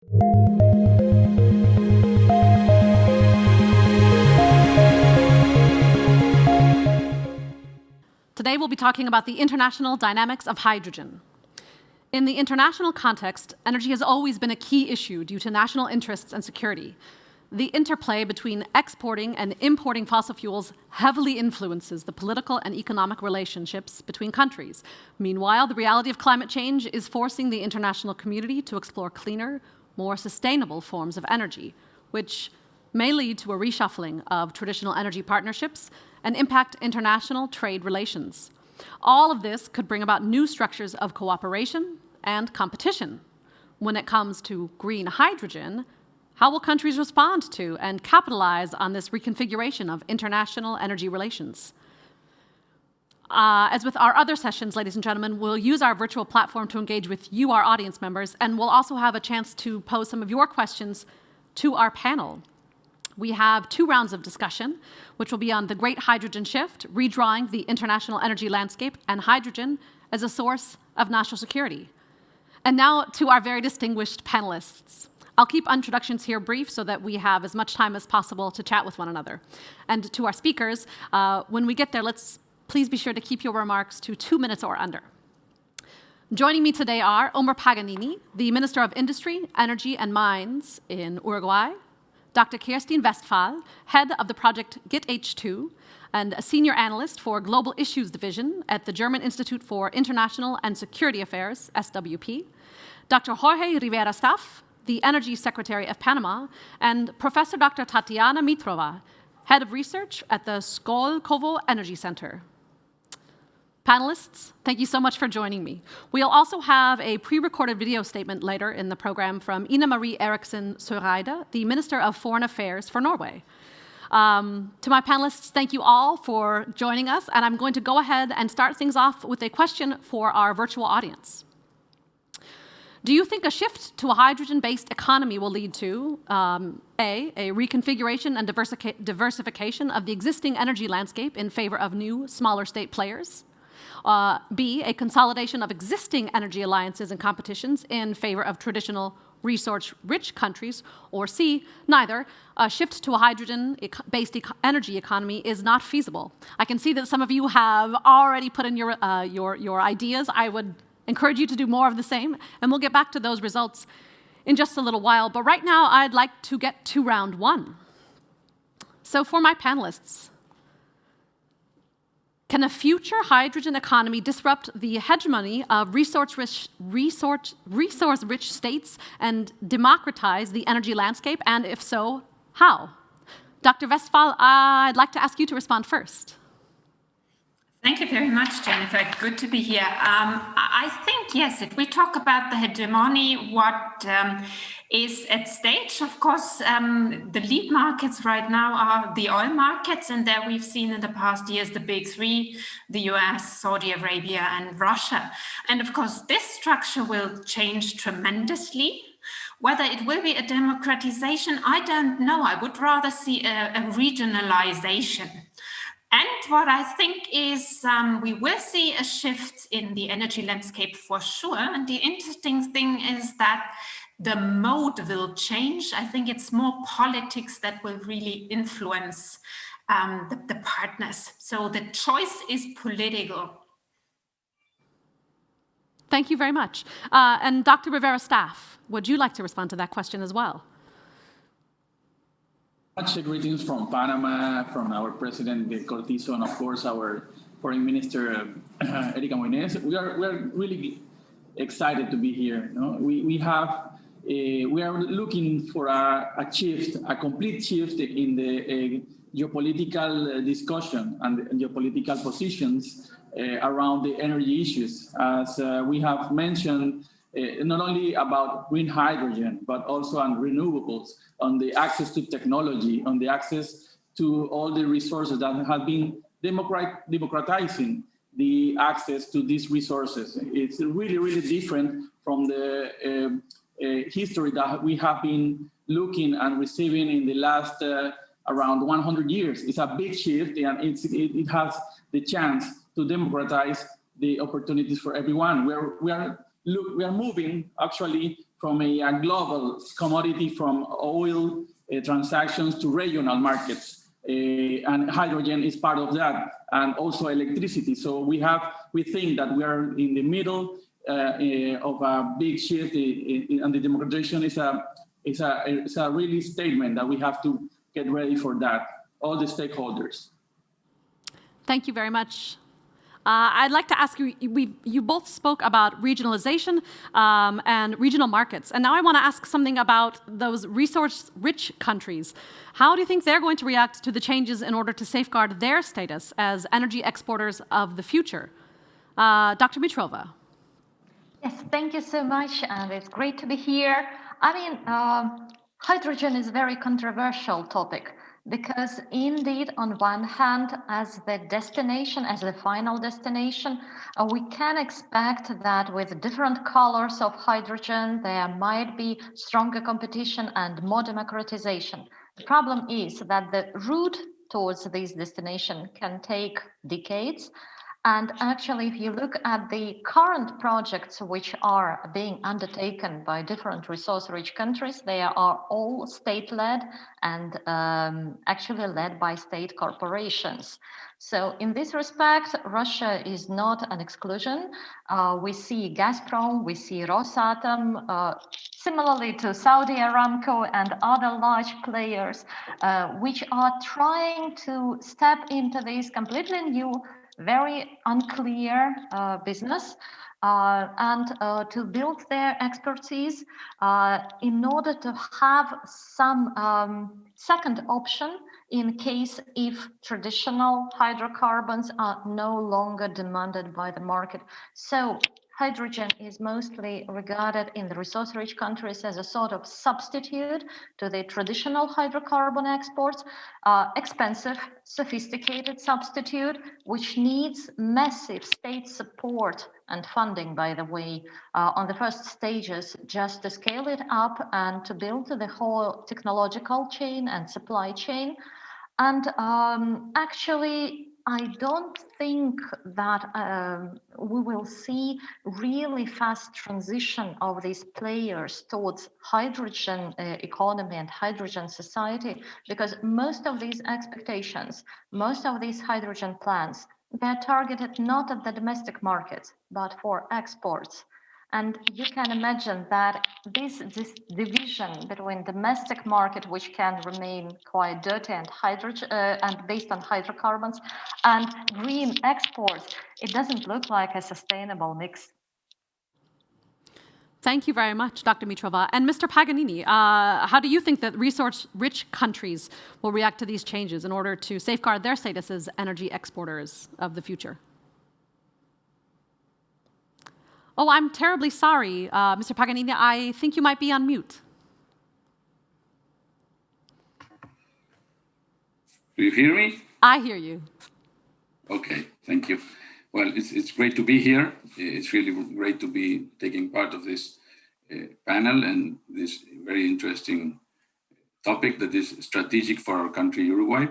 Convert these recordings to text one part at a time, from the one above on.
Today we'll be talking about the international dynamics of hydrogen. In the international context, energy has always been a key issue due to national interests and security. The interplay between exporting and importing fossil fuels heavily influences the political and economic relationships between countries. Meanwhile, the reality of climate change is forcing the international community to explore cleaner, more sustainable forms of energy, which may lead to a reshuffling of traditional energy partnerships and impact international trade relations. All of this could bring about new structures of cooperation and competition. When it comes to green hydrogen, how will countries respond to and capitalize on this reconfiguration of international energy relations? As with our other sessions, ladies and gentlemen, we'll use our virtual platform to engage with you, our audience members, and we'll also have a chance to pose some of your questions to our panel. We have 2 rounds of discussion, which will be on the Great Hydrogen Shift, redrawing the international energy landscape, and hydrogen as a source of national security. And now to our very distinguished panelists. I'll keep introductions here brief so that we have as much time as possible to chat with one another. And to our speakers, when we get there, please be sure to keep your remarks to 2 minutes or under. Joining me today are Omar Paganini, the Minister of Industry, Energy and Mines in Uruguay, Dr. Kirsten WESTPHAL, head of the project GitH2, and a senior analyst for Global Issues Division at the German Institute for International and Security Affairs, SWP, Dr. Jorge RIVERA Staff, the Energy Secretary of Panama, and Professor Dr. Tatiana MITROVA, head of research at the SKOLKOVO Energy Center. Panelists, thank you so much for joining me. We'll also have a pre-recorded video statement later in the program from Ina Marie ERIKSEN SØREIDE, the Minister of Foreign Affairs for Norway. To my panelists, thank you all for joining us, and I'm going to go ahead and start things off with a question for our virtual audience. Do you think a shift to a hydrogen-based economy will lead to A, reconfiguration and diversification of the existing energy landscape in favor of new, smaller state players? B, a consolidation of existing energy alliances and competitions in favor of traditional resource-rich countries, or C, neither, a shift to a hydrogen-based energy economy is not feasible. I can see that some of you have already put in your ideas. I would encourage you to do more of the same, and we'll get back to those results in just a little while. But right now, I'd like to get to round 1. So for my panelists, can a future hydrogen economy disrupt the hegemony of resource-rich states and democratize the energy landscape? And if so, how? Dr. WESTPHAL, I'd like to ask you to respond first. Thank you very much, Jennifer. Good to be here. I think, yes, if we talk about the hegemony, what is at stake, of course, the lead markets right now are the oil markets, and there we've seen in the past years the big 3, the US, Saudi Arabia, and Russia. And of course, this structure will change tremendously. Whether it will be a democratization, I don't know. I would rather see a regionalization. And what I think is we will see a shift in the energy landscape for sure. And the interesting thing is that the mode will change. I think it's more politics that will really influence the partners. So the choice is political. Thank you very much. And Dr. RIVERA Staff, would you like to respond to that question as well? Greetings from Panama, from our President Cortizo, and of course our Foreign Minister ERIKSEN. We are really excited to be here. No? We are looking for a shift, a complete shift in the geopolitical discussion and geopolitical positions around the energy issues. As we have mentioned, not only about green hydrogen, but also on renewables, on the access to technology, on the access to all the resources that have been democratizing the access to these resources. It's really, really different from the history that we have been looking and receiving in the last around 100 years. It's a big shift, and it has the chance to democratize the opportunities for everyone. We are moving actually a global commodity, from oil transactions to regional markets. And hydrogen is part of that, and also electricity. So we think that we are in the middle of a big shift, and the democratization is a really statement that we have to get ready for that, all the stakeholders. Thank you very much. I'd like to ask you, you both spoke about regionalization and regional markets. And now I want to ask something about those resource-rich countries. How do you think they're going to react to the changes in order to safeguard their status as energy exporters of the future? Dr. MITROVA. Yes, thank you so much. And it's great to be here. I mean, hydrogen is a very controversial topic. Because indeed, on one hand, as the destination, as the final destination, we can expect that with different colors of hydrogen, there might be stronger competition and more democratization. The problem is that the route towards this destination can take decades. And actually, if you look at the current projects which are being undertaken by different resource-rich countries, they are all state-led and actually led by state corporations. So in this respect, Russia is not an exclusion. We see Gazprom, we see Rosatom, similarly to Saudi Aramco and other large players, which are trying to step into this completely new, very unclear business and to build their expertise in order to have some second option in case if traditional hydrocarbons are no longer demanded by the market. So hydrogen is mostly regarded in the resource-rich countries as a sort of substitute to the traditional hydrocarbon exports, expensive, sophisticated substitute, which needs massive state support and funding, by the way, on the first stages, just to scale it up and to build the whole technological chain and supply chain. And actually, I don't think that we will see really fast transition of these players towards hydrogen economy and hydrogen society, because most of these expectations, most of these hydrogen plants, they're targeted not at the domestic market, but for exports. And you can imagine that this division between domestic market, which can remain quite dirty and and based on hydrocarbons, and green exports, it doesn't look like a sustainable mix. Thank you very much, Dr. Mitrova. And Mr. Paganini, how do you think that resource-rich countries will react to these changes in order to safeguard their status as energy exporters of the future? Oh, I'm terribly sorry, Mr. Paganini. I think you might be on mute. Do you hear me? I hear you. Okay, thank you. Well, it's great to be here. It's really great to be taking part of this panel and this very interesting topic that is strategic for our country, Uruguay.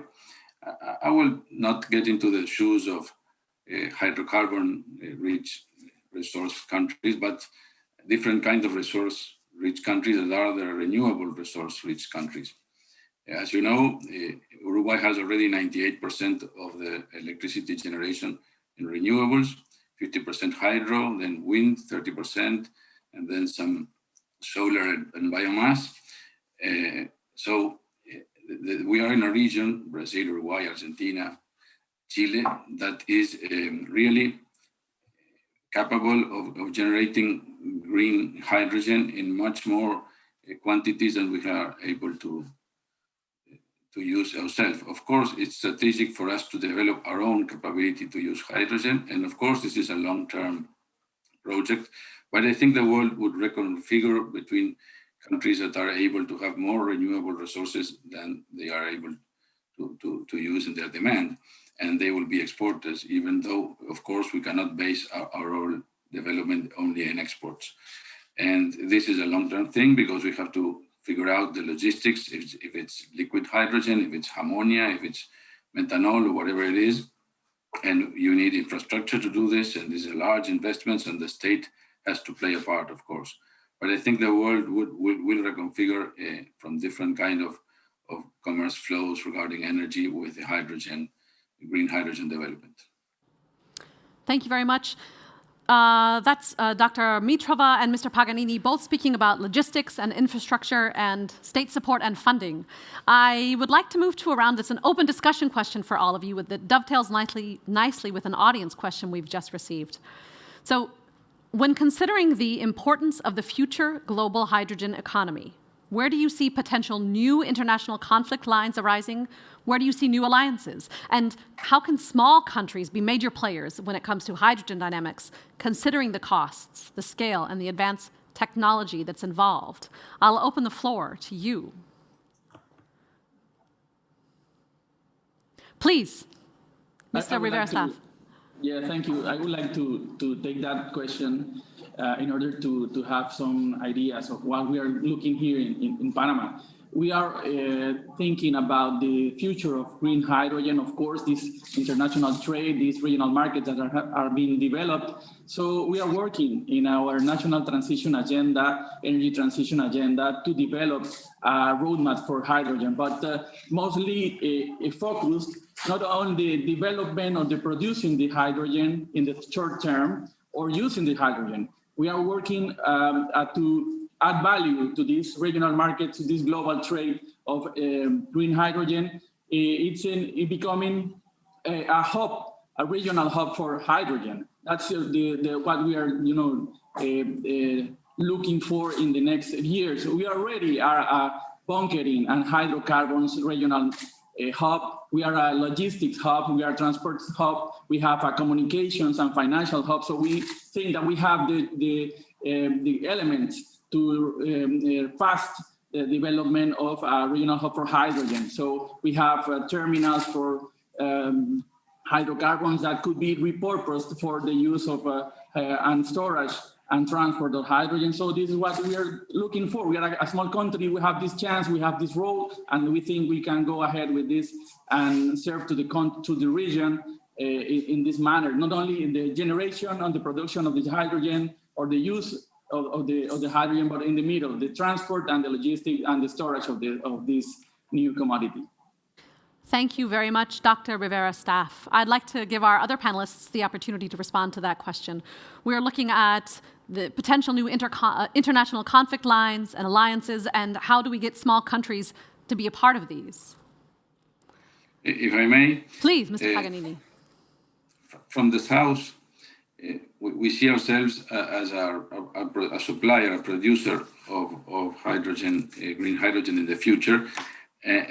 I will not get into the shoes of hydrocarbon-rich resource countries, but different kind of resource-rich countries that are the renewable resource-rich countries. As you know, Uruguay has already 98% of the electricity generation in renewables, 50% hydro, then wind, 30%, and then some solar and biomass. So we are in a region, Brazil, Uruguay, Argentina, Chile, that is really capable of generating green hydrogen in much more quantities than we are able to use ourselves. Of course, it's strategic for us to develop our own capability to use hydrogen. And of course, this is a long-term project, but I think the world would reconfigure between countries that are able to have more renewable resources than they are able to use in their demand. And they will be exporters, even though, of course, we cannot base our own development only in exports. And this is a long-term thing because we have to figure out the logistics, if it's liquid hydrogen, if it's ammonia, if it's methanol, or whatever it is. And you need infrastructure to do this, and these are large investments, and the state has to play a part, of course. But I think the world will reconfigure from different kind of commerce flows regarding energy with the green hydrogen development. Thank you very much. That's Dr. MITROVA and Mr. Paganini, both speaking about logistics and infrastructure and state support and funding. I would like to move to a round that's an open discussion question for all of you that dovetails nicely with an audience question we've just received. So, when considering the importance of the future global hydrogen economy, where do you see potential new international conflict lines arising? Where do you see new alliances? And how can small countries be major players when it comes to hydrogen dynamics, considering the costs, the scale, and the advanced technology that's involved? I'll open the floor to you. Please, Mr. Rivera staff. Yeah, thank you. I would like to take that question in order to have some ideas of what we are looking here in Panama. We are thinking about the future of green hydrogen, of course, this international trade, these regional markets that are being developed. So we are working in our national transition agenda, energy transition agenda, to develop a roadmap for hydrogen, but mostly focused not on the development or the producing the hydrogen in the short term or using the hydrogen. We are working to add value to this regional market, to this global trade of green hydrogen. It's becoming a hub, a regional hub for hydrogen. That's what we are, looking for in the next years. We already are a bunkering and hydrocarbons regional hub. We are a logistics hub. We are a transport hub. We have a communications and financial hub. So we think that we have the elements to fast the development of a regional hub for hydrogen. So we have terminals for hydrocarbons that could be repurposed for the use of and storage and transport of hydrogen. So this is what we are looking for. We are a small country. We have this chance. We have this role, and we think we can go ahead with this and serve to the region in this manner. Not only in the generation and the production of the hydrogen or the use of the hydrogen, but in the middle, the transport and the logistics and the storage of this new commodity. Thank you very much, Dr. Rivera staff. I'd like to give our other panelists the opportunity to respond to that question. We're looking at the potential new international conflict lines and alliances, and how do we get small countries to be a part of these? If I may. Please, Mr. Paganini. From the South, we see ourselves as a supplier, a producer of hydrogen, green hydrogen in the future,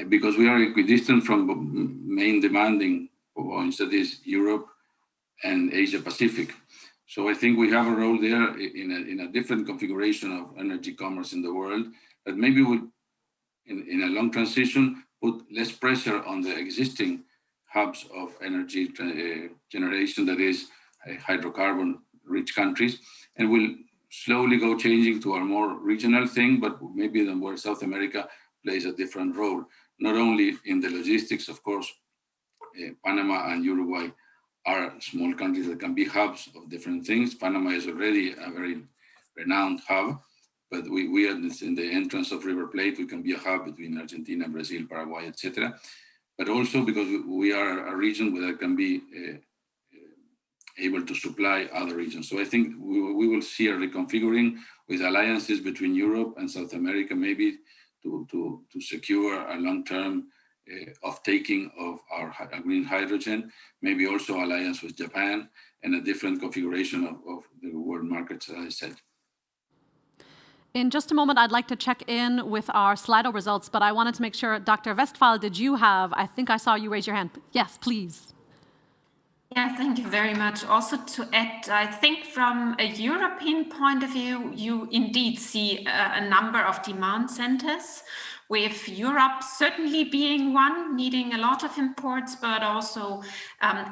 because we are equidistant from main demanding points, that is Europe and Asia Pacific. So I think we have a role there in a different configuration of energy commerce in the world that maybe would, in a long transition, put less pressure on the existing hubs of energy generation, that is hydrocarbon-rich countries, and will slowly go changing to a more regional thing, but maybe then where South America plays a different role, not only in the logistics, of course. Panama and Uruguay are small countries that can be hubs of different things. Panama is already a very renowned hub, but we are in the entrance of River Plate. We can be a hub between Argentina, Brazil, Paraguay, etc. But also because we are a region that can be able to supply other regions. So I think we will see a reconfiguring with alliances between Europe and South America, maybe to secure a long-term off-taking of our green hydrogen, maybe also alliance with Japan, and a different configuration of the world markets, as I said. In just a moment, I'd like to check in with our Slido results, but I wanted to make sure, Dr. WESTPHAL, did you have, I think I saw you raise your hand. Yes, please. Yeah, thank you very much. Also to add, I think from a European point of view, you indeed see a number of demand centers, with Europe certainly being one, needing a lot of imports, but also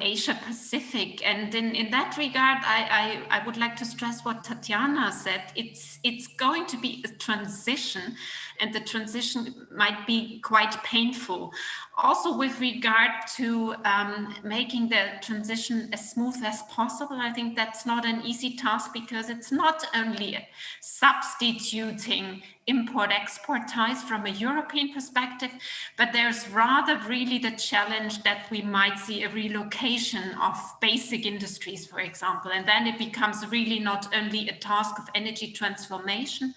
Asia Pacific. And in that regard, I would like to stress what Tatiana said. It's going to be a transition, and the transition might be quite painful. Also with regard to making the transition transition as smooth as possible. I think that's not an easy task because it's not only substituting import-export ties from a European perspective, but there's rather really the challenge that we might see a relocation of basic industries, for example, and then it becomes really not only a task of energy transformation,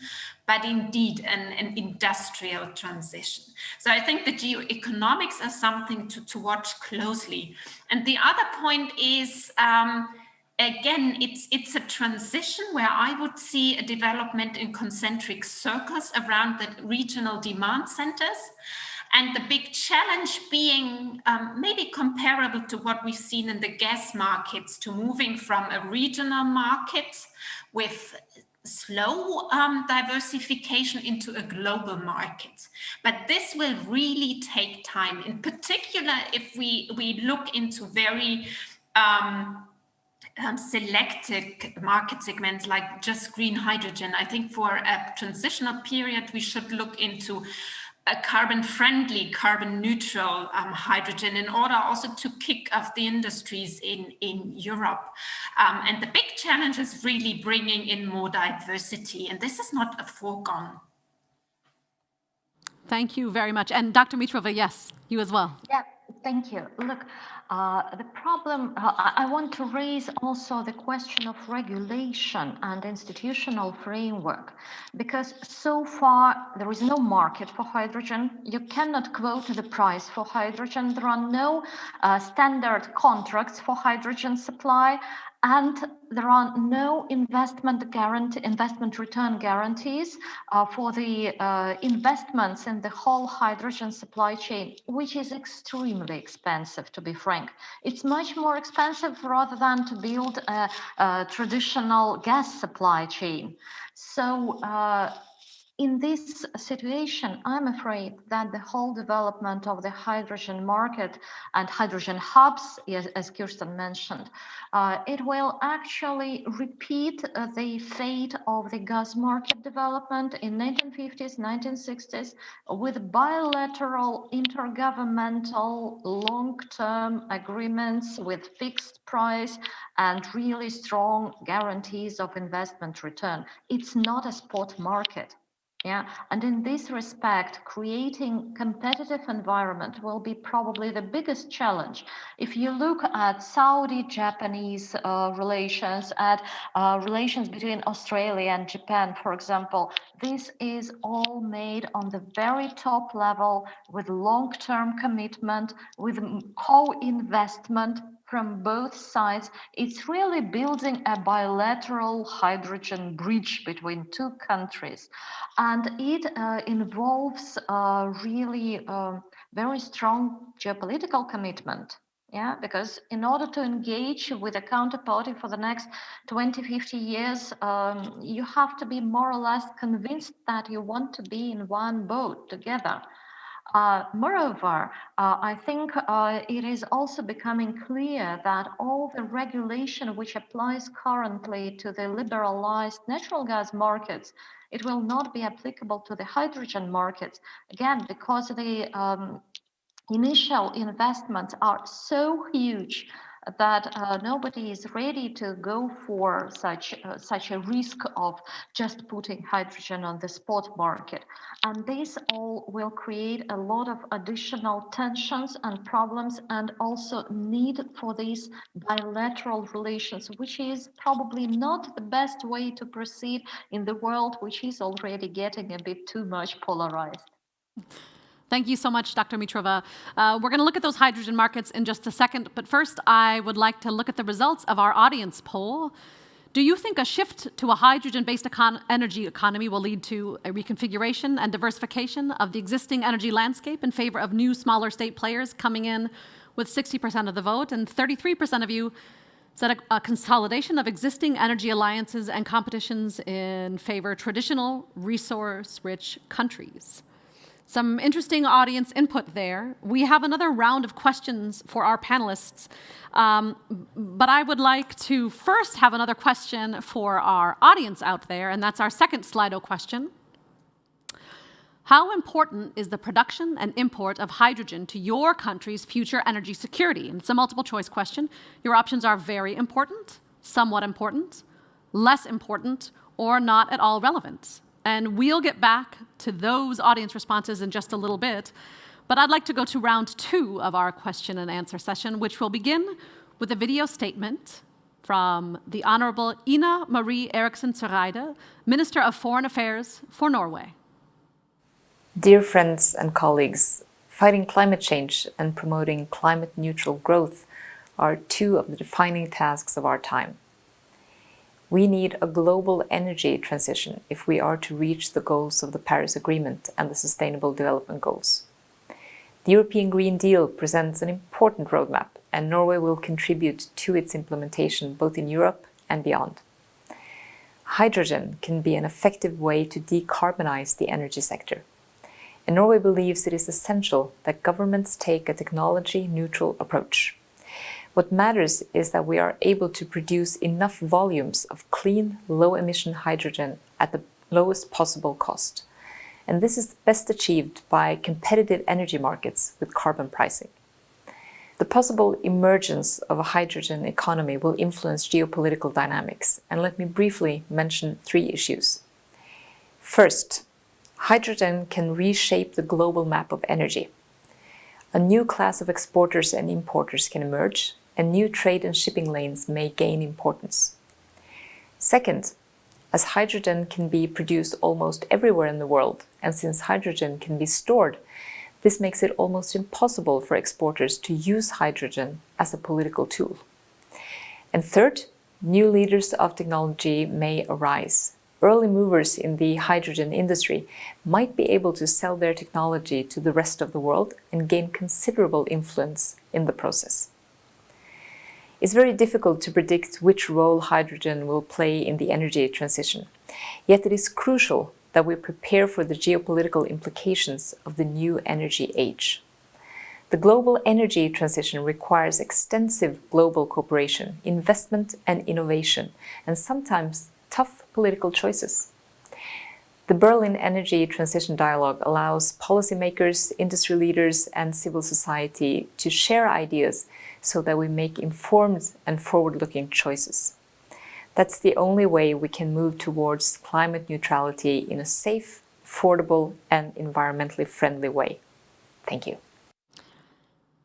but indeed an industrial transition. So I think the geoeconomics are something to watch closely. And the other point is, again, it's a transition where I would see a development in concentric circles around the regional demand centers. And the big challenge being maybe comparable to what we've seen in the gas markets, to moving from a regional market with slow diversification into a global market. But this will really take time. In particular, if we look into very selected market segments like just green hydrogen, I think for a transitional period, we should look into a carbon-friendly, carbon-neutral hydrogen in order also to kick off the industries in Europe. And the big challenge is really bringing in more diversity, and this is not a foregone. Thank you very much. And Dr. Mitrova, yes, you as well. Yeah, thank you. Look, the problem, I want to raise also the question of regulation and institutional framework, because so far there is no market for hydrogen. You cannot quote the price for hydrogen. There are no standard contracts for hydrogen supply, and there are no investment return guarantees for the investments in the whole hydrogen supply chain, which is extremely expensive, to be frank. It's much more expensive rather than to build a traditional gas supply chain. So in this situation, I'm afraid that the whole development of the hydrogen market and hydrogen hubs, as Kirsten mentioned, it will actually repeat the fate of the gas market development in 1950s, 1960s, with bilateral intergovernmental long-term agreements with fixed price and really strong guarantees of investment return. It's not a spot market. Yeah, and in this respect, creating competitive environment will be probably the biggest challenge. If you look at Saudi-Japanese relations, at relations between Australia and Japan, for example, this is all made on the very top level with long-term commitment, with co-investment from both sides. It's really building a bilateral hydrogen bridge between two countries. And it involves really very strong geopolitical commitment. Yeah, because in order to engage with a counterparty for the next 20, 50 years, you have to be more or less convinced that you want to be in one boat together. Moreover, I think it is also becoming clear that all the regulation which applies currently to the liberalized natural gas markets, it will not be applicable to the hydrogen markets, again, because the initial investments are so huge that nobody is ready to go for such a risk of just putting hydrogen on the spot market. And this all will create a lot of additional tensions and problems, and also need for these bilateral relations, which is probably not the best way to proceed in the world, which is already getting a bit too much polarized. Thank you so much, Dr. Mitrova. We're going to look at those hydrogen markets in just a second, but first I would like to look at the results of our audience poll. Do you think a shift to a hydrogen-based energy economy will lead to a reconfiguration and diversification of the existing energy landscape in favor of new, smaller state players coming in with 60% of the vote? And 33% of you said a consolidation of existing energy alliances and competitions in favor of traditional, resource-rich countries. Some interesting audience input there. We have another round of questions for our panelists, but I would like to first have another question for our audience out there, and that's our second Slido question. How important is the production and import of hydrogen to your country's future energy security? And it's a multiple choice question. Your options are very important, somewhat important, less important, or not at all relevant. And we'll get back to those audience responses in just a little bit. But I'd like to go to round 2 of our question and answer session, which will begin with a video statement from the Honorable Ina Marie Eriksen SØREIDE, Minister of Foreign Affairs for Norway. Dear friends and colleagues, fighting climate change and promoting climate-neutral growth are 2 of the defining tasks of our time. We need a global energy transition if we are to reach the goals of the Paris Agreement and the Sustainable Development Goals. The European Green Deal presents an important roadmap, and Norway will contribute to its implementation both in Europe and beyond. Hydrogen can be an effective way to decarbonize the energy sector. And Norway believes it is essential that governments take a technology-neutral approach. What matters is that we are able to produce enough volumes of clean, low-emission hydrogen at the lowest possible cost. And this is best achieved by competitive energy markets with carbon pricing. The possible emergence of a hydrogen economy will influence geopolitical dynamics, and let me briefly mention 3 issues. First, hydrogen can reshape the global map of energy. A new class of exporters and importers can emerge, and new trade and shipping lanes may gain importance. Second, as hydrogen can be produced almost everywhere in the world, and since hydrogen can be stored, this makes it almost impossible for exporters to use hydrogen as a political tool. And third, new leaders of technology may arise. Early movers in the hydrogen industry might be able to sell their technology to the rest of the world and gain considerable influence in the process. It's very difficult to predict which role hydrogen will play in the energy transition, yet it is crucial that we prepare for the geopolitical implications of the new energy age. The global energy transition requires extensive global cooperation, investment and innovation, and sometimes tough political choices. The Berlin Energy Transition Dialogue allows policymakers, industry leaders, and civil society to share ideas so that we make informed and forward-looking choices. That's the only way we can move towards climate neutrality in a safe, affordable, and environmentally friendly way. Thank you.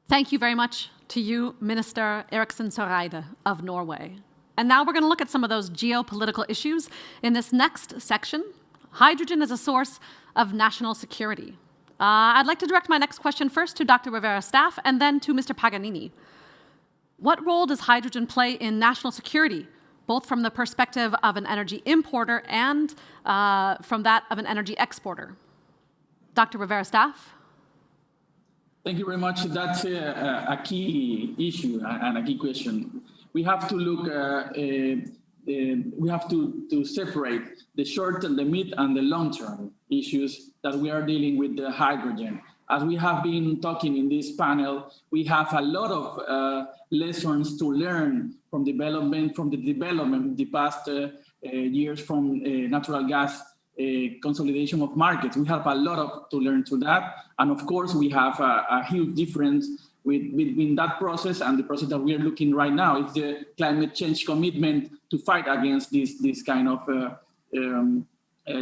Thank you very much to you, Minister Eriksen SØREIDE of Norway. And now we're going to look at some of those geopolitical issues in this next section. Hydrogen is a source of national security. I'd like to direct my next question first to Dr. RIVERA staff and then to Mr. Paganini. What role does hydrogen play in national security, both from the perspective of an energy importer and from that of an energy exporter? Dr. RIVERA staff? Thank you very much. That's a key issue and a key question. We have to look, we have to separate the short, the mid, and the long-term issues that we are dealing with the hydrogen. As we have been talking in this panel, we have a lot of lessons to learn from the development the past years from natural gas consolidation of markets. We have a lot to learn to that. And of course, we have a huge difference between that process and the process that we are looking right now. It's the climate change commitment to fight against this kind of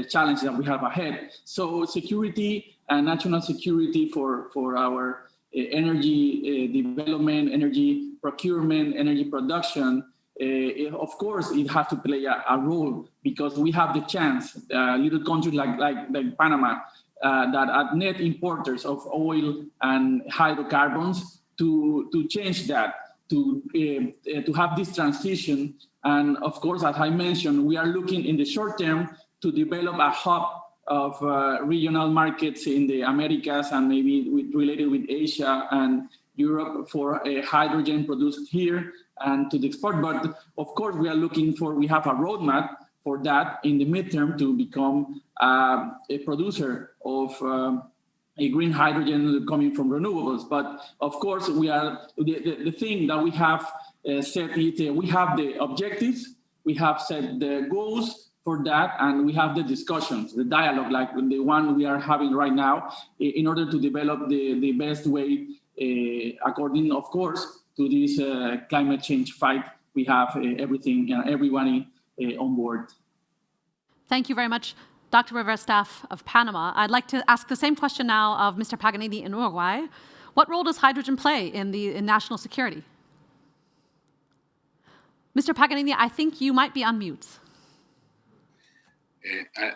challenge that we have ahead. So security and national security for our energy development, energy procurement, energy production, of course, it has to play a role because we have the chance, little countries like Panama, that are net importers of oil and hydrocarbons, to change that, to have this transition. And of course, as I mentioned, we are looking in the short term to develop a hub of regional markets in the Americas and maybe related with Asia and Europe for hydrogen produced here and to the export. But of course, we have a roadmap for that in the midterm to become a producer of a green hydrogen coming from renewables. But of course, we are the thing that we have set it. We have the objectives, we have set the goals, for that, and we have the discussions, the dialogue, like the one we are having right now, in order to develop the best way, according, of course, to this climate change fight. We have everything, everybody on board. Thank you very much, Dr. Rivera staff of Panama. I'd like to ask the same question now of Mr. Paganini in Uruguay. What role does hydrogen play in national security? Mr. Paganini, I think you might be on mute.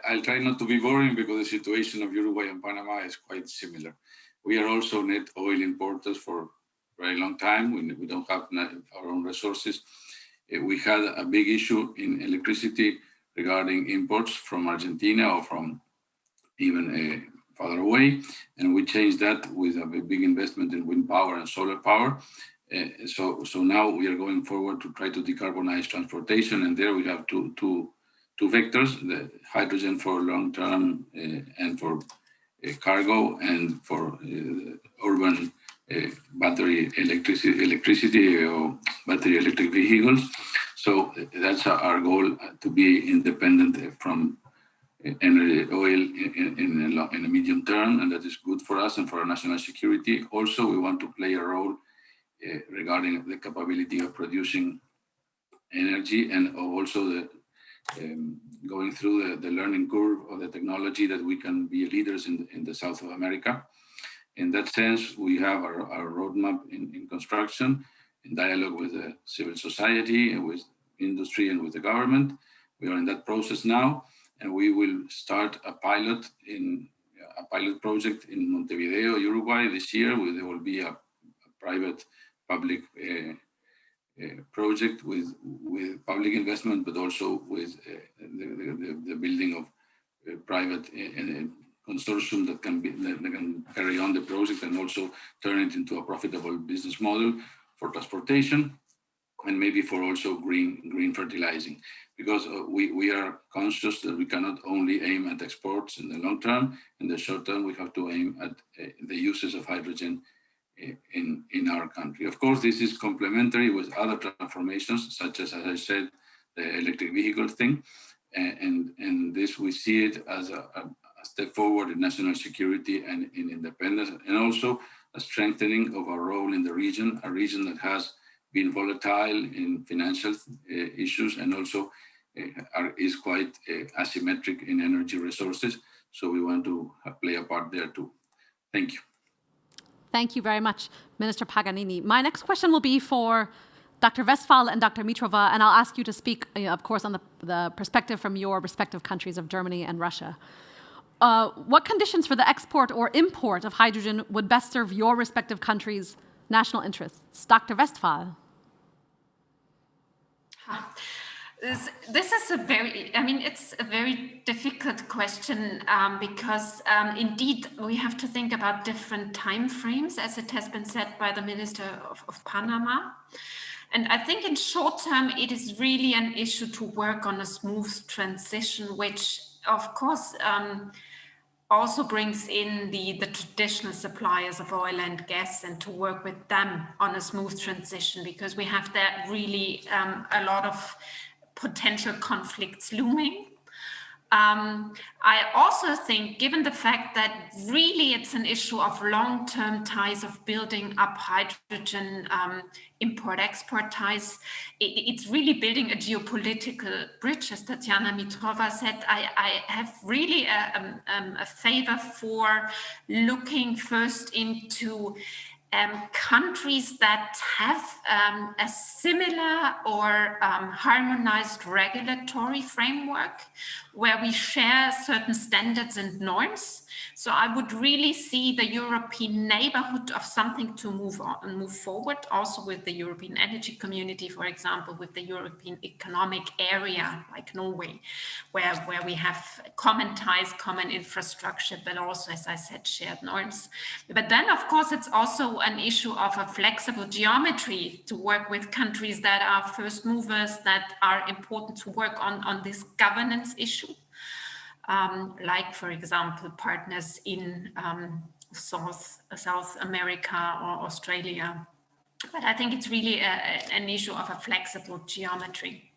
I'll try not to be boring because the situation of Uruguay and Panama is quite similar. We are also net oil importers for a very long time. We don't have our own resources. We had a big issue in electricity regarding imports from Argentina or from even farther away, and we changed that with a big investment in wind power and solar power. So now we are going forward to try to decarbonize transportation, and there we have two vectors: the hydrogen for long-term and for cargo, and for urban battery electricity or battery electric vehicles. So that's our goal, to be independent from energy oil in a medium term, and that is good for us and for our national security. Also, we want to play a role regarding the capability of producing energy, and also going through the learning curve of the technology, that we can be leaders in the South of America. In that sense, we have our roadmap in construction, in dialogue with the civil society and with industry and with the government. We are in that process now, and we will start a pilot project in Montevideo, Uruguay this year, where there will be a private-public project with public investment, but also with the building of private consortium that can carry on the project and also turn it into a profitable business model for transportation, and maybe for also green fertilizing, because we are conscious that we cannot only aim at exports in the long term. In the short term, we have to aim at the uses of hydrogen in our country. Of course, this is complementary with other transformations, such as I said, the electric vehicle thing, and this, we see it as a step forward in national security and in independence, and also a strengthening of our role in the region, a region that has been volatile in financial issues, and also is quite asymmetric in energy resources. So we want to play a part there too. Thank you. Thank you very much, Minister Paganini. My next question will be for Dr. WESTPHAL and Dr. MITROVA, and I'll ask you to speak, of course, on the perspective from your respective countries of Germany and Russia. What conditions for the export or import of hydrogen would best serve your respective countries' national interests? Dr. WESTPHAL. This is it's a very difficult question, because indeed we have to think about different time frames, as it has been said by the Minister of Panama. And I think in short term, it is really an issue to work on a smooth transition, which of course also brings in the traditional suppliers of oil and gas, and to work with them on a smooth transition, because we have there really a lot of potential conflicts looming. I also think, given the fact that really it's an issue of long-term ties of building up hydrogen import-export ties, it's really building a geopolitical bridge, as Tatiana MITROVA said. I have really a favor for looking first into countries that have a similar or harmonized regulatory framework, where we share certain standards and norms. So I would really see the European neighborhood of something to move on and move forward, also with the European Energy Community, for example, with the European Economic Area, like Norway, where we have common ties, common infrastructure, but also, as I said, shared norms. But then, of course, it's also an issue of a flexible geometry to work with countries that are first movers, that are important to work on this governance issue. Like, for example, partners in South America or Australia. But I think it's really an issue of a flexible geometry.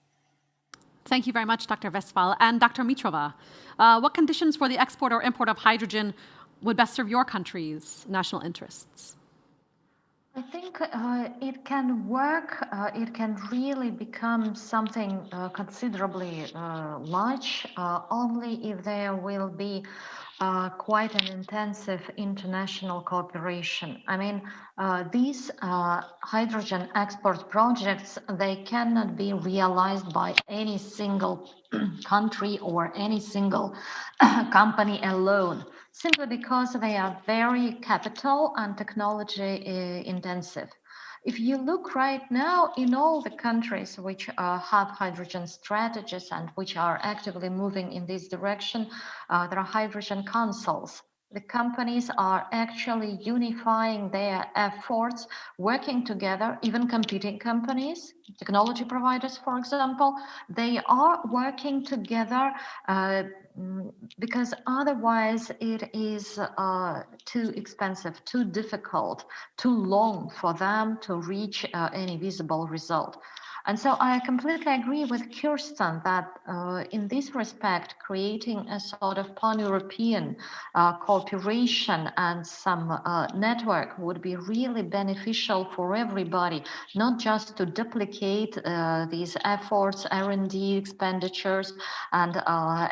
Thank you very much, Dr. WESTPHAL. And Dr. Mitrova, what conditions for the export or import of hydrogen would best serve your country's national interests? I think it can work, it can really become something considerably large only if there will be quite an intensive international cooperation. I mean, these hydrogen export projects, they cannot be realized by any single country or any single company alone, simply because they are very capital and technology intensive. If you look right now in all the countries which have hydrogen strategies and which are actively moving in this direction, there are hydrogen councils. The companies are actually unifying their efforts, working together, even competing companies, technology providers, for example, they are working together because otherwise it is too expensive, too difficult, too long for them to reach any visible result. And so I completely agree with Kirsten that in this respect, creating a sort of pan-European cooperation and some network would be really beneficial for everybody, not just to duplicate these efforts, R&D expenditures, and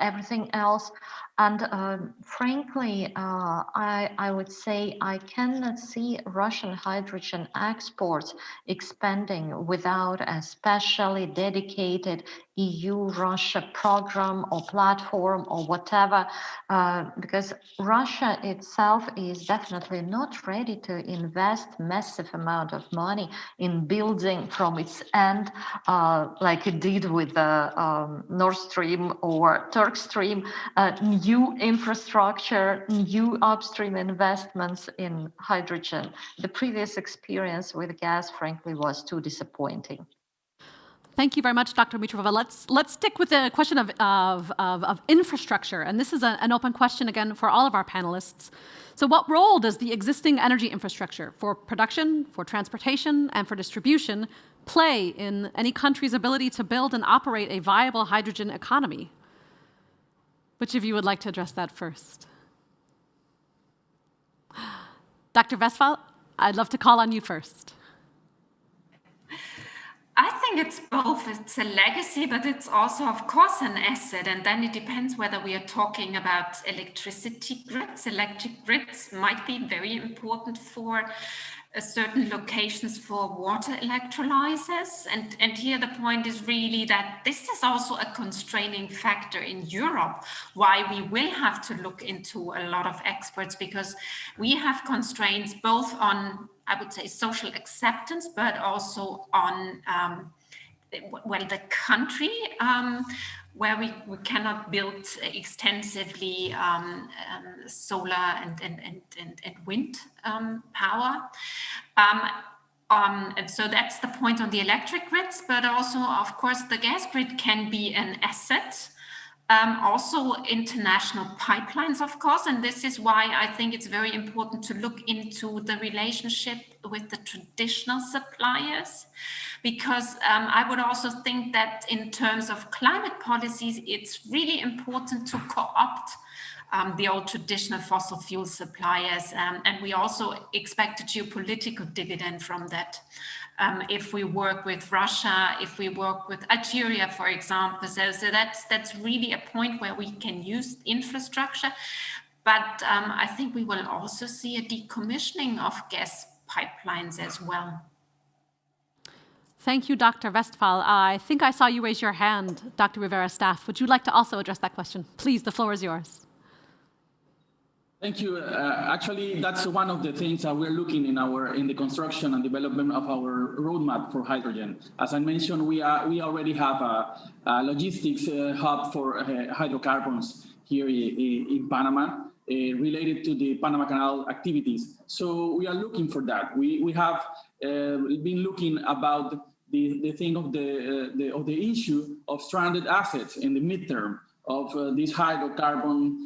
everything else. And frankly, I would say I cannot see Russian hydrogen exports expanding without a specially dedicated EU-Russia program or platform or whatever, because Russia itself is definitely not ready to invest massive amount of money in building from its end, like it did with the Nord Stream or Turk Stream, new infrastructure, new upstream investments in hydrogen. The previous experience with gas, frankly, was too disappointing. Thank you very much, Dr. Mitrova. Let's stick with the question of infrastructure. And this is an open question, again, for all of our panelists. So what role does the existing energy infrastructure for production, for transportation, and for distribution play in any country's ability to build and operate a viable hydrogen economy? Which of you would like to address that first? Dr. WESTPHAL, I'd love to call on you first. I think it's both. It's a legacy, but it's also, of course, an asset. And then it depends whether we are talking about electricity grids. Electric grids might be very important for certain locations for water electrolysis. And here the point is really that this is also a constraining factor in Europe, why we will have to look into a lot of experts, because we have constraints both on, I would say, social acceptance, but also on, the country, where we cannot build extensively solar and wind power. And so that's the point on the electric grids, but also, of course, the gas grid can be an asset. Also international pipelines, of course, and this is why I think it's very important to look into the relationship with the traditional suppliers, because I would also think that in terms of climate policies, it's really important to co-opt the old traditional fossil fuel suppliers, and we also expect a geopolitical dividend from that. If we work with Russia, if we work with Algeria, for example. So that's really a point where we can use infrastructure. But I think we will also see a decommissioning of gas pipelines as well. Thank you, Dr. WESTPHAL. I think I saw you raise your hand, Dr. RIVERA staff. Would you like to also address that question? Please, the floor is yours. Thank you. Actually, that's one of the things that we're looking in the construction and development of our roadmap for hydrogen. As I mentioned, we already have a logistics hub for hydrocarbons here in Panama, related to the Panama Canal activities. So we are looking for that. We have been looking about the thing of the issue of stranded assets in the midterm of this hydrocarbon,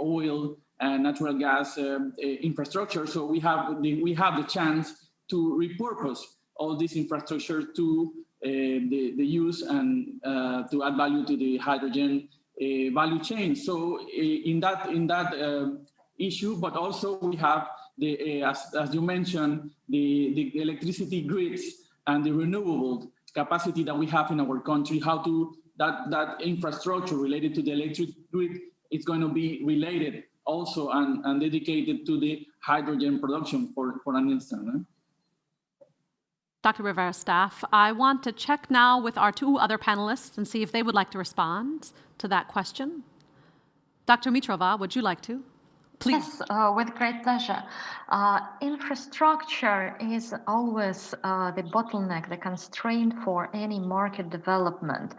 oil and natural gas infrastructure. So we have the chance to repurpose all this infrastructure to the use and to add value to the hydrogen value chain. So in that issue, but also we have the as you mentioned, the electricity grids and the renewable capacity that we have in our country, how to that infrastructure related to the electric grid is going to be related also and dedicated to the hydrogen production for an instant. Dr. Rivera staff, I want to check now with our two other panelists and see if they would like to respond to that question. Dr. Mitrova, would you like to? Please. Yes, with great pleasure. Infrastructure is always the bottleneck, the constraint for any market development,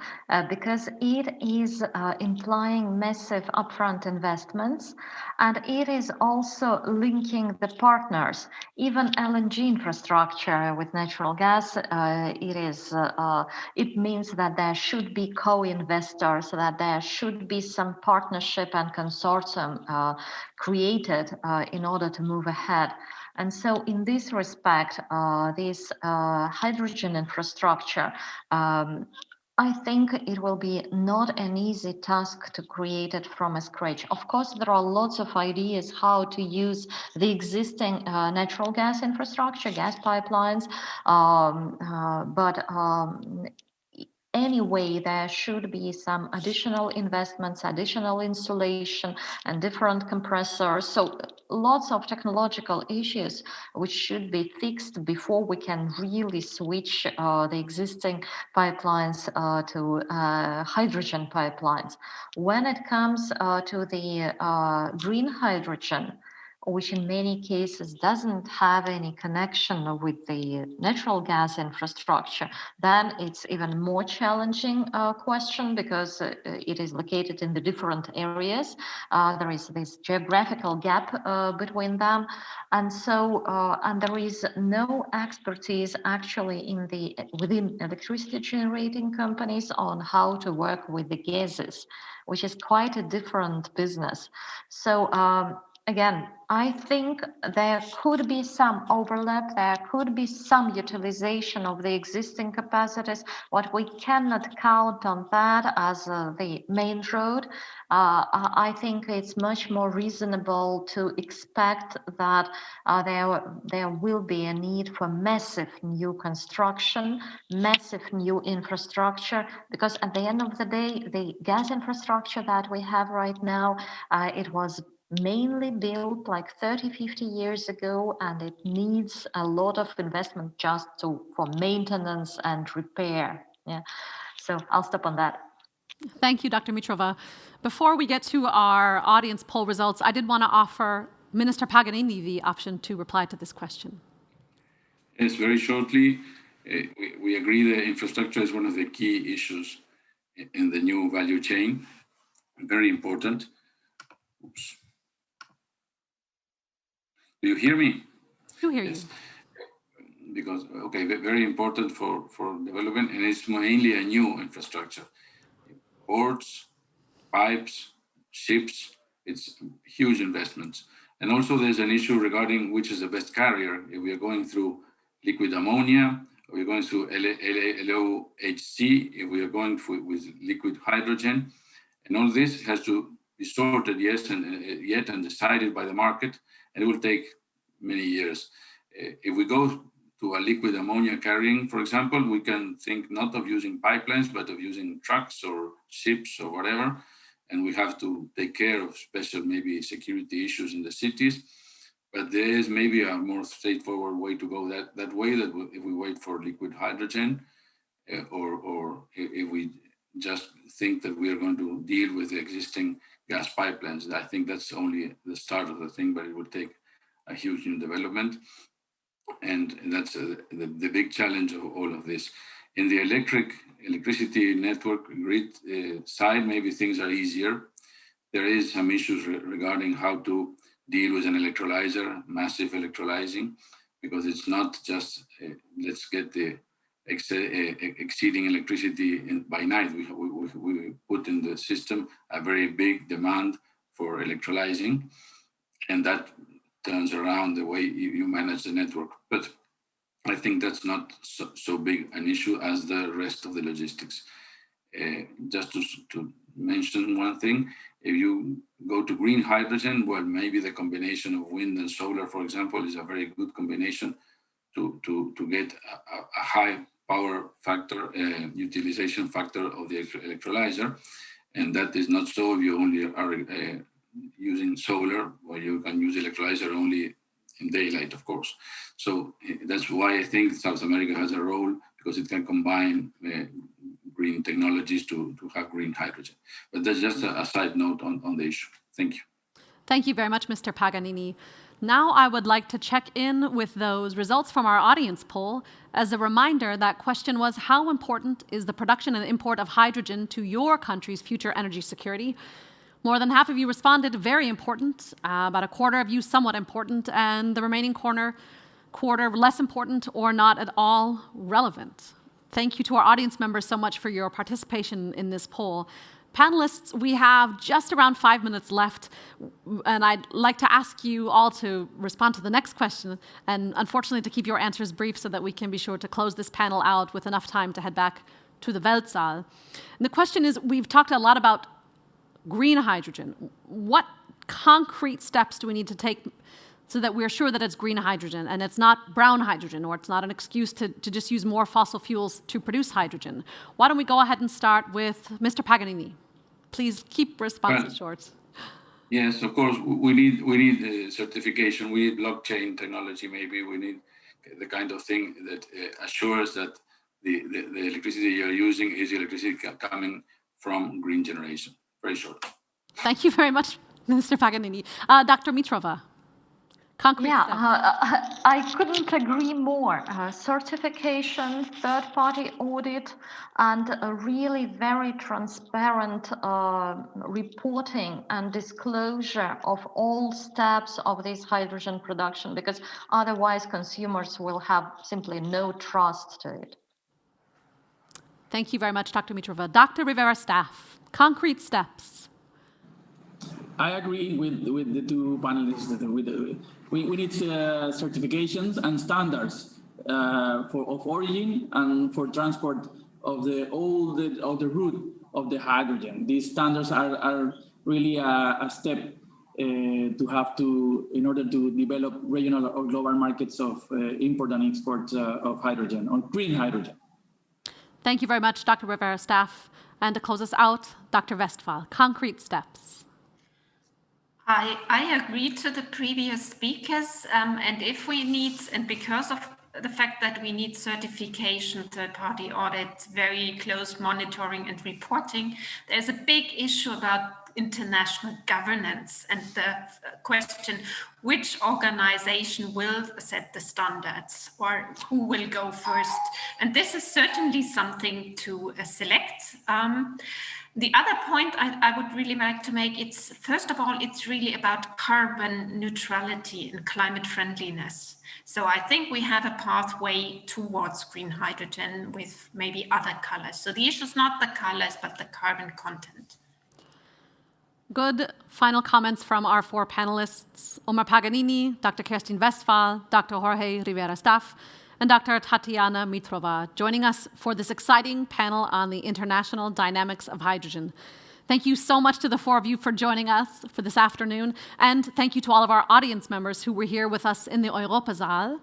because it is implying massive upfront investments, and it is also linking the partners. Even LNG infrastructure with natural gas, it means that there should be co-investors, that there should be some partnership and consortium created in order to move ahead. And so in this respect, this hydrogen infrastructure, I think it will be not an easy task to create it from scratch. Of course, there are lots of ideas how to use the existing natural gas infrastructure, gas pipelines, but anyway, there should be some additional investments, additional insulation, and different compressors. So lots of technological issues which should be fixed before we can really switch the existing pipelines to hydrogen pipelines. When it comes to the green hydrogen, which in many cases doesn't have any connection with the natural gas infrastructure, then it's even more challenging question because it is located in the different areas. There is this geographical gap between them. And so, and there is no expertise actually within electricity generating companies on how to work with the gases, which is quite a different business. So, again, I think there could be some overlap, there could be some utilization of the existing capacities. What we cannot count on that as the main road. I think it's much more reasonable to expect that there will be a need for massive new construction, massive new infrastructure, because at the end of the day, the gas infrastructure that we have right now, it was mainly built like 30-50 years ago, and it needs a lot of investment just for maintenance and repair. Yeah, so I'll stop on that. Thank you, Dr. Mitrova. Before we get to our audience poll results, I did want to offer Minister Paganini the option to reply to this question. Yes, very shortly, we agree that infrastructure is one of the key issues in the new value chain. Very important. Oops. Do you hear me? I do hear yes. you. Because, okay, very important for development, and it's mainly a new infrastructure. Ports, pipes, ships, it's huge investments. And also there's an issue regarding which is the best carrier. If we are going through liquid ammonia, or we're going through LOHC, if we are going with liquid hydrogen, and all this has to be sorted and decided by the market, and it will take many years. If we go to a liquid ammonia carrying, for example, we can think not of using pipelines, but of using trucks or ships or whatever. And we have to take care of special maybe security issues in the cities. But there is maybe a more straightforward way to go that way, that if we wait for liquid hydrogen, or if we just think that we are going to deal with the existing gas pipelines. I think that's only the start of the thing, but it will take a huge new development. And that's the big challenge of all of this. In the electricity network grid side, maybe things are easier. There is some issues regarding how to deal with an electrolyzer, massive electrolyzing, because it's not just let's get the exceeding electricity by night. We put in the system a very big demand for electrolyzing, and that turns around the way you manage the network. But I think that's not so big an issue as the rest of the logistics. Just to mention one thing, if you go to green hydrogen, well, maybe the combination of wind and solar, for example, is a very good combination to get a high power factor, utilization factor of the electrolyzer. And that is not so if you only are using solar, or you can use electrolyzer only in daylight, of course. So that's why I think South America has a role, because it can combine green technologies to have green hydrogen. But that's just a side note on the issue. Thank you. Thank you very much, Mr. Paganini. Now I would like to check in with those results from our audience poll. As a reminder, that question was, how important is the production and import of hydrogen to your country's future energy security? More than half of you responded very important, about a quarter of you somewhat important, and the remaining quarter less important or not at all relevant. Thank you to our audience members so much for your participation in this poll. Panelists, we have just around 5 minutes left, and I'd like to ask you all to respond to the next question, and unfortunately to keep your answers brief so that we can be sure to close this panel out with enough time to head back to the Weltsaal. And the question is, we've talked a lot about green hydrogen. What concrete steps do we need to take so that we're sure that it's green hydrogen and it's not brown hydrogen, or it's not an excuse to just use more fossil fuels to produce hydrogen? Why don't we go ahead and start with Mr. Paganini? Please keep responses short. Yes, of course, we need certification. We need blockchain technology. Maybe we need the kind of thing that assures that the electricity you're using is electricity coming from green generation. Very short. Thank you very much, Mr. Paganini. Dr. Mitrova. I couldn't agree more. Certification, third-party audit, and a really very transparent reporting and disclosure of all steps of this hydrogen production, because otherwise consumers will have simply no trust to it. Thank you very much, Dr. Mitrova. Dr. RIVERA staff, concrete steps. I agree with the two panelists. We need certifications and standards of origin and for transport of the route of the hydrogen. These standards are really a step in order to develop regional or global markets of import and export of hydrogen, or green hydrogen. Thank you very much, Dr. RIVERA staff. And to close us out, Dr. WESTPHAL, concrete steps. I agree to the previous speakers, and if we need, and because of the fact that we need certification, third-party audits, very close monitoring and reporting, there's a big issue about international governance and the question which organization will set the standards or who will go first. And this is certainly something to select. The other point I would really like to make, it's first of all, it's really about carbon neutrality and climate friendliness. So I think we have a pathway towards green hydrogen with maybe other colors. So the issue is not the colors, but the carbon content. Good final comments from our four panelists, Omar Paganini, Dr. Kirsten WESTPHAL, Dr. Jorge RIVERA staff, and Dr. Tatiana Mitrova, joining us for this exciting panel on the international dynamics of hydrogen. Thank you so much to the four of you for joining us for this afternoon, and thank you to all of our audience members who were here with us in the Europasaal.